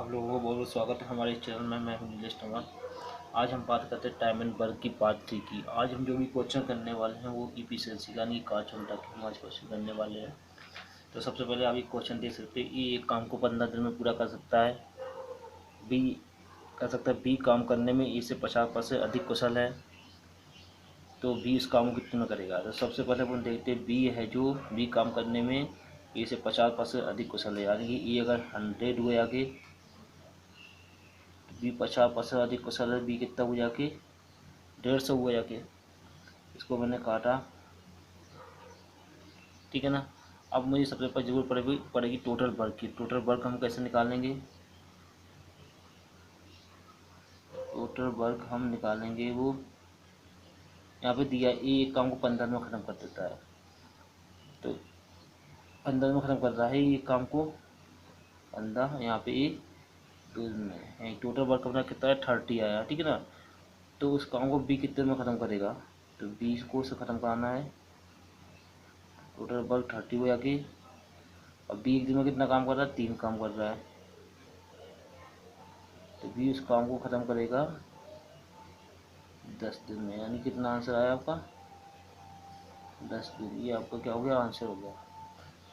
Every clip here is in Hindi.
आप लोगों को बहुत बहुत स्वागत है हमारे इस चैनल में। मैं हूं नीलेश तंवर। आज हम बात करते हैं टाइम एंड वर्क की पार्ट 3 की। आज हम जो भी क्वेश्चन करने वाले हैं वो इफिशिएंसी यानी कार्य क्षमता की हम आज क्वेश्चन करने वाले हैं। तो सबसे पहले आप एक क्वेश्चन देख सकते हैं। ए एक काम को 15 दिन में पूरा कर सकता है। बी कर सकता है। बी काम करने में ए से 50% अधिक कुशल है, तो बी इस काम को कितने में करेगा। तो सबसे पहले अपन देखते हैं बी है जो बी काम करने में ए से 50% अधिक कुशल है, यानी कि ए अगर 100 हुए आगे, बी 50% अधिक कुशल है। बी कितना हुआ जाके 150 हुआ जाके, इसको मैंने काटा, ठीक है ना। अब मुझे सबसे पहले जरूरत पड़ेगी टोटल वर्क की। टोटल वर्क हम कैसे निकालेंगे? टोटल वर्क हम निकालेंगे, वो यहाँ पे दिया ए एक काम को 15 में ख़त्म कर देता है, तो 15 में ख़त्म कर रहा है ये काम को 15, यहाँ पे ए 2 में। टोटल वर्क अपना कितना है 30 आया, ठीक है ना। तो उस काम को बी कितने में ख़त्म करेगा, तो 20 को से ख़त्म कराना है। टोटल वर्क 30 हो जाके, अब बी एक दिन में कितना काम कर रहा है, 3 काम कर रहा है, तो बी उस काम को ख़त्म करेगा 10 दिन में। यानी कितना आंसर आया आपका 10 दिन। ये आपका क्या हो गया, आंसर हो गया।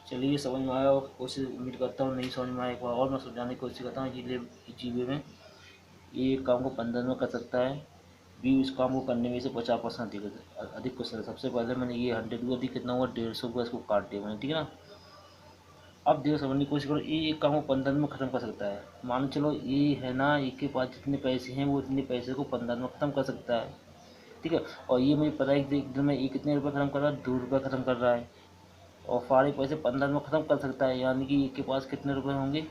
चलिए समझ में आया, कोशिश उम्मीद करता हूँ नहीं समझ में आया एक बार और मैं समझाने की कोशिश करता हूँ। इजी वे में ये एक काम को 15 दिन में कर सकता है। बी इस काम को करने में से 50% अधिक कुशल है। सबसे पहले मैंने ये 100 हुआ, कितना हुआ 150 हुआ, इसको काट दिया मैंने, ठीक है ना। अब देखो समझने की कोशिश करो, ये एक काम को 15 दिन में ख़त्म कर सकता है। मान चलो ये है ना, ये के पास जितने पैसे हैं वो इतने पैसे को 15 दिन में ख़त्म कर सकता है, ठीक है। और ये मुझे पता है कि एक दिन में ये कितने रुपये ख़त्म कर रहा है, 2 रुपये ख़त्म कर रहा है, और सारे पैसे 15 दिन में ख़त्म कर सकता है। यानी कि एक के पास कितने रुपये होंगे,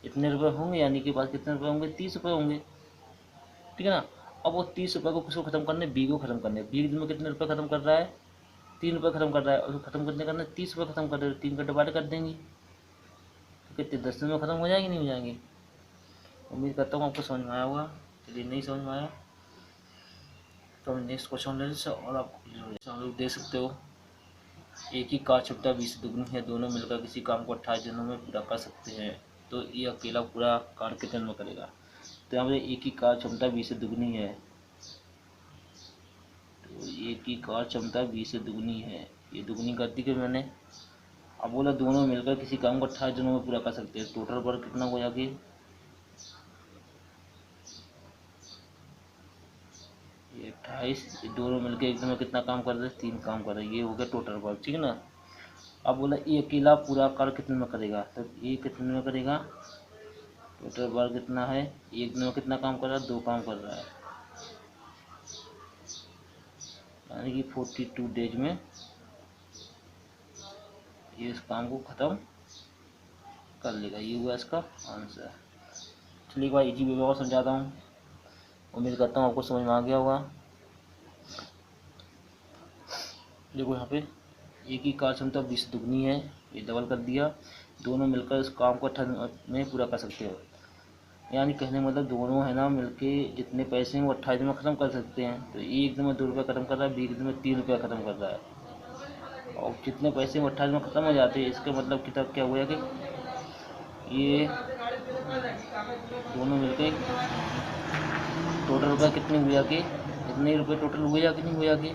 इतने रुपये होंगे, यानी कि पास कितने रुपये होंगे, 30 रुपये होंगे, ठीक है ना। अब वो 30 रुपये को किसको ख़त्म करने, बी को ख़त्म करने। बी दिन में कितने रुपये ख़त्म कर रहा है, 3 रुपये ख़त्म कर रहा है, और ख़त्म करने का 30 रुपये ख़त्म कर रहे हो, 3 का डिवाइड कर देंगे, तो कितने 10 दिन में ख़त्म हो जाएंगे, नहीं हो जाएंगे। उम्मीद करता हूँ आपको समझ में आया होगा। चलिए नहीं समझ में आया तो हम नेक्स्ट क्वेश्चन ले लेते और आप लोग देख सकते हो। एक ही कार्य क्षमता 20 से दुगनी है, दोनों मिलकर किसी काम को 28 दिनों में पूरा कर सकते हैं, तो ये अकेला पूरा कार्य कितने दिन में करेगा। तो यहाँ पर एक ही कार्य क्षमता 20 से दुगनी है, तो एक ही कार्य क्षमता 20 से दुगनी है, ये दुगनी कर दी कि मैंने। अब बोला दोनों मिलकर किसी काम को 28 दिनों में पूरा कर सकते हैं, टोटल वर्क कितना हो जाएगी, ये 28, दोनों मिलकर एक दिन में कितना काम कर रहे हैं, 3 काम कर रहे हैं, ये हो गया टोटल वर्क, ठीक है ना। अब बोला ये अकेला पूरा कार्य कितने में करेगा, तो ये कितने में करेगा, टोटल वर्क कितना है, एक दिन में कितना काम कर रहा है, 2 काम कर रहा है, यानी कि 42 डेज में ये इस काम को ख़त्म कर लेगा। ये हुआ इसका आंसर। चलिए एक बार इजी वे में और समझाता हूँ, उम्मीद करता हूँ आपको समझ में आ गया होगा। देखो यहाँ पे एक ही कार्य क्षमता 20 दुगनी है, ये डबल कर दिया, दोनों मिलकर इस काम को 28 में पूरा कर सकते हो। यानी कहने मतलब दोनों है ना मिलके जितने पैसे हैं वो 28 दिन में ख़त्म कर सकते हैं। तो एक दिन में 2 रुपये ख़त्म कर रहा है, बी एक दिन में 3 रुपये ख़त्म कर रहा है, और जितने पैसे वो 28 में ख़त्म हो जाते हैं। इसका मतलब किताब क्या हुआ कि ये दोनों मिलके टोटल रुपये कितने हुए कि इतने रुपये टोटल हुए या कि नहीं हुए कि,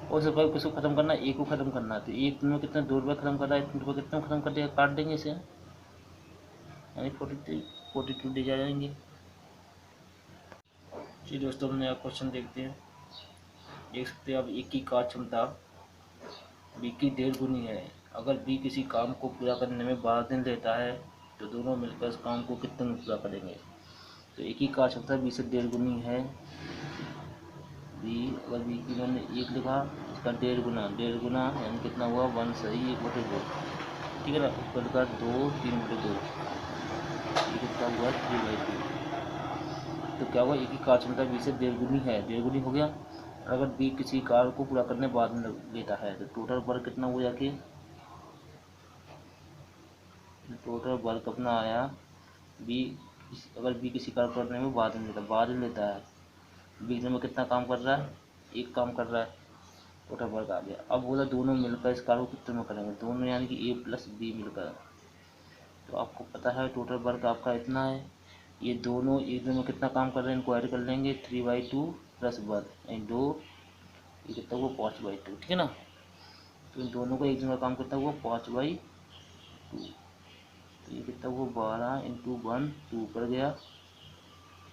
और उस रुपये किसको ख़त्म करना है, एक को ख़त्म करना है। तो एक दिन में कितने 2 रुपये ख़त्म कर रहा है, इतने रुपये कितने ख़त्म कर देगा, काट देंगे इसे, यानी 42 डे जा जाएंगे। जी दोस्तों हम नया क्वेश्चन देखते हैं। देख सकते हैं अब एक की कार्य क्षमता बी की 1.5 गुनी है। अगर बी किसी काम को पूरा करने में 12 दिन लेता है, तो दोनों मिलकर उस काम को कितने में पूरा करेंगे। तो एक ही कार्य क्षमता बी से 1.5 गुनी है। बी अगर बी की मैंने 1 लिखा, इसका 1.5 गुना यानी कितना हुआ 1 सही 1/2, ठीक है ना। ऊपर का 2 3/2, ये कितना हुआ 3/2। तो क्या हुआ, एक ही कार्य क्षमता बी से 1.5 गुनी है, 1.5 गुनी हो गया। अगर बी किसी कार्य को पूरा करने बाद में लेता है, तो टोटल वर्क कितना हो जाके, टोटल वर्क अपना आया बी, अगर बी किसी कार्य करने में बाद में लेता है, बी में कितना काम कर रहा है, 1 काम कर रहा है, टोटल वर्क आ गया। अब बोला दोनों मिलकर इस कार्य को कितने में करेंगे, दोनों यानी कि ए प्लस बी मिलकर, तो आपको पता है टोटल वर्क आपका इतना है। ये दोनों एक दिन में कितना काम कर रहे हैं इनको ऐड कर लेंगे, 3/2 + 1 एंड 2, ये कितना हुआ 5/2, ठीक है ना। तो इन दोनों का एक दिन का काम कितना हुआ 5/2, तो ये कितना हुआ 12 × 1 2 ऊपर गया,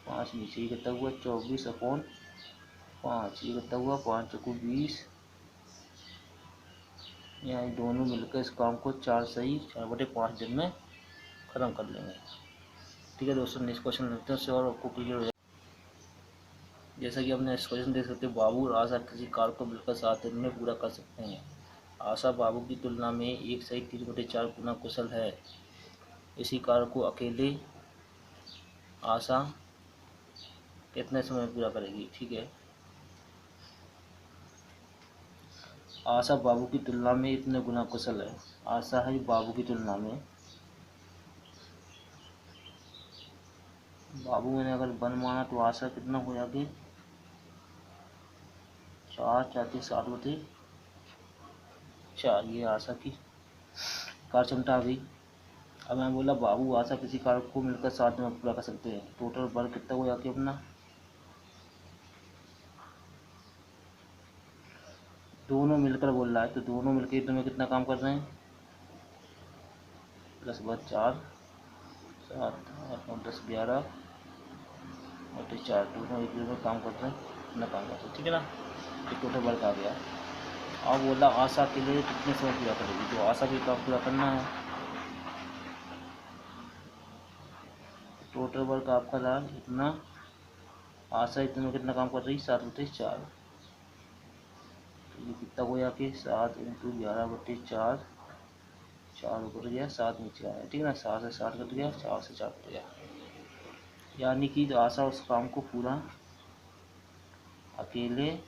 5 नीचे, ये कितना हुआ 24/5, ये कितना हुआ 5 × 20, यहाँ दोनों मिलकर इस काम को 4/5 दिन में ख़त्म कर लेंगे। ठीक है दोस्तों, नेक्स्ट क्वेश्चन लेते हैं, उससे और आपको क्लियर हो जाए। जैसा कि आपने नेक्स्ट क्वेश्चन देख सकते हैं, बाबू और आशा किसी कार्य को मिलकर 7 दिन में पूरा कर सकते हैं। आशा बाबू की तुलना में 1/3/4 गुना कुशल है। इसी कार्य को अकेले आशा कितने समय में पूरा करेगी। ठीक है, आशा बाबू की तुलना में इतने गुना कुशल है। आशा है बाबू की तुलना में, बाबू मैंने अगर 1 माना तो आशा कितना हो जाएगी 4×4 ये आशा की कार्य क्षमता आ गई। अब मैं बोला बाबू आशा किसी कार्य को मिलकर 7 दिन में पूरा कर सकते हैं। टोटल वर्क कितना हो जाके अपना, दोनों मिलकर बोल रहा है तो दोनों मिलकर एक दिन में कितना काम कर रहे हैं, +4 7 8 9 10 11 और 4, दोनों एक दिन में काम कर रहे हैं, इतना काम करते हैं। ठीक है ना, ये टोटल वर्क आ गया। अब बोला आशा के लिए कितने समय पूरा करेगी, तो आशा भी काम पूरा करना है। टोटल वर्क आपका रहा इतना, आशा इतने में कितना काम कर रही 7/4, तो ये कितना हो जाके 7 × 11/4, 4 ऊपर गया 7 नीचे आया। ठीक है ना, 7 से 7 कट गया, 4 से 4 कट गया, यानी कि जो आशा उस काम को पूरा अकेले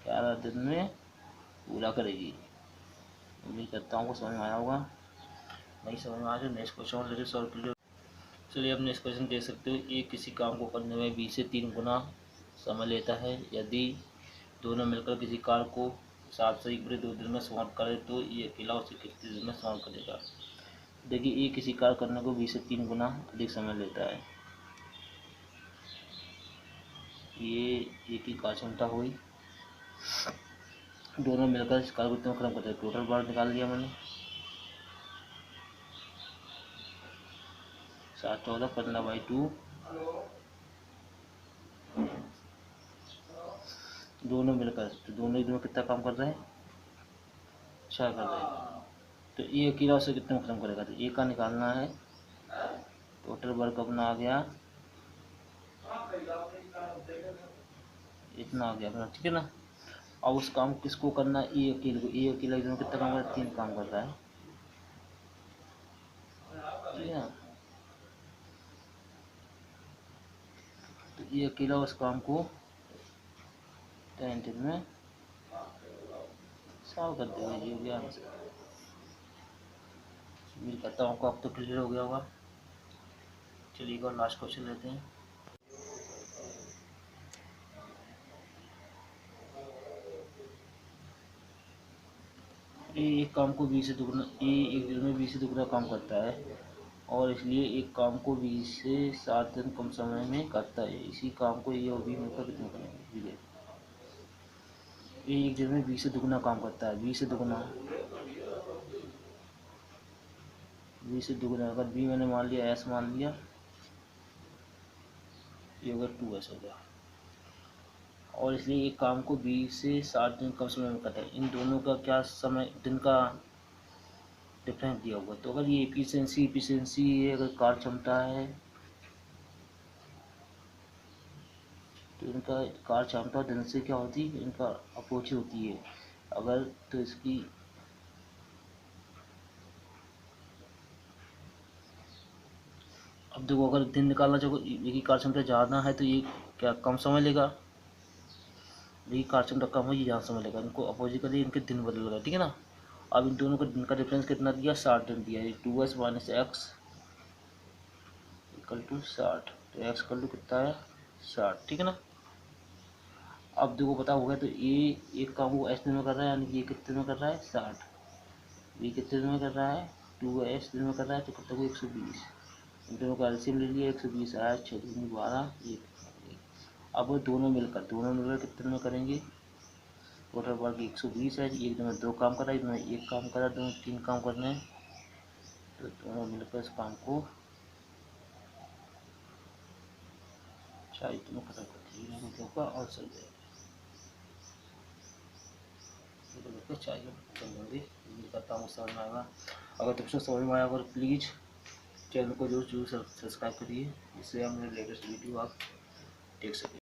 11 दिन में पूरा करेगी। उम्मीद करता हूँ समझ में आया होगा। नहीं समझ में आया तो नेक्स्ट क्वेश्चन और लेते सॉल्व कर लो। चलिए अब नेक्स्ट क्वेश्चन देख सकते हो, एक किसी काम को करने में 20 से 3 गुना समय लेता है। यदि दोनों मिलकर किसी कार्य को 7 से 2 दिन में समाप्त करे तो ये अकेला उसे कितने दिन में समाप्त करेगा। देखिए, ये किसी कार्य करने को 20 से 3 गुना अधिक समय लेता है। ये एक ही कार्य क्षमता हुई, दोनों मिलकर इस कार्य को कितना खत्म करते हैं। टोटल बार निकाल लिया मैंने, 7 14 15/2, दोनों मिलकर, तो दोनों एक दिन में कितना काम कर रहे हैं 4 कर रहे हैं। तो ये अकेला उसे कितने में खत्म करेगा, तो ए का निकालना है। टोटल वर्क अपना आ गया इतना आ गया अपना। ठीक है ना, अब उस काम किसको करना है, ए अकेले को। ए अकेला एक दिन में कितना काम कर रहा है 3 काम कर रहा है। ठीक है ना, तो ये अकेला उस काम को 10 दिन में सॉल्व कर देगा। ये हो गया आंसर। उम्मीद करता हूँ आपको अब तो क्लियर हो गया होगा। चलिए एक और लास्ट क्वेश्चन लेते हैं। ये एक काम को 20 से दुगना, ये एक दिन में 20 से दुगना काम करता है और इसलिए एक काम को 20 से 7 दिन कम समय में करता है। इसी काम को ये और बी मिलकर कितने करेंगे। ये एक दिन में 20 से दुगना काम करता है, 20 से दुगना, 20 से दुगना। अगर बी मैंने मान लिया एस मान लिया, ये होगा 2s हो गया। और इसलिए एक काम को 20 से 7 दिन कम समय में करता है। इन दोनों का क्या समय दिन का डिफरेंस दिया होगा। तो अगर ये एफिशिएंसी ये अगर कार्य क्षमता है तो इनका कार्य क्षमता दिन से क्या होती है, इनका अपोच होती है। अगर तो इसकी अब देखो, अगर दिन निकालना चाहो, ये कार्य क्षमता ज़्यादा है तो ये क्या कम समय लेगा, ये कार्य क्षमता कम है ये ज़्यादा समय लेगा। इनको अपोजिट करिए, इनके दिन बदलेगा। ठीक है ना, अब इन दोनों का दिन का डिफरेंस कितना दिया 60 दिन दिया है। 2s - x = 60, तो x = कितना है 60। ठीक है ना, अब देखो पता हो गया। तो ये एक काम वो एस दिन में कर रहा है, यानी कि ये कितने में कर रहा है 60, ये कितने दिन में कर रहा है 2 है, इस दिन में कर रहा है तो कितना को 120, इन दोनों का एलसीएम ले लिया, 120 आया, 6 दूनी 12, 1। अब दोनों मिलकर कितने में करेंगे, टोटल वर्क 120 है, एक दिन में 2 काम करा, एक दिन में 1 काम करा, दोनों 3 काम करने हैं, तो दोनों मिलकर इस काम को 40 दिन में खत्म कर देंगे होगा और चल जाएगा। 40 दिन खत्म होंगे, उम्मीद करता हूँ समझ में आएगा। अगर तुमसे समझ में आया अगर प्लीज़ चैनल को जरूर सब्सक्राइब करिए, जिससे आप मेरे लेटेस्ट वीडियो आप देख सकें।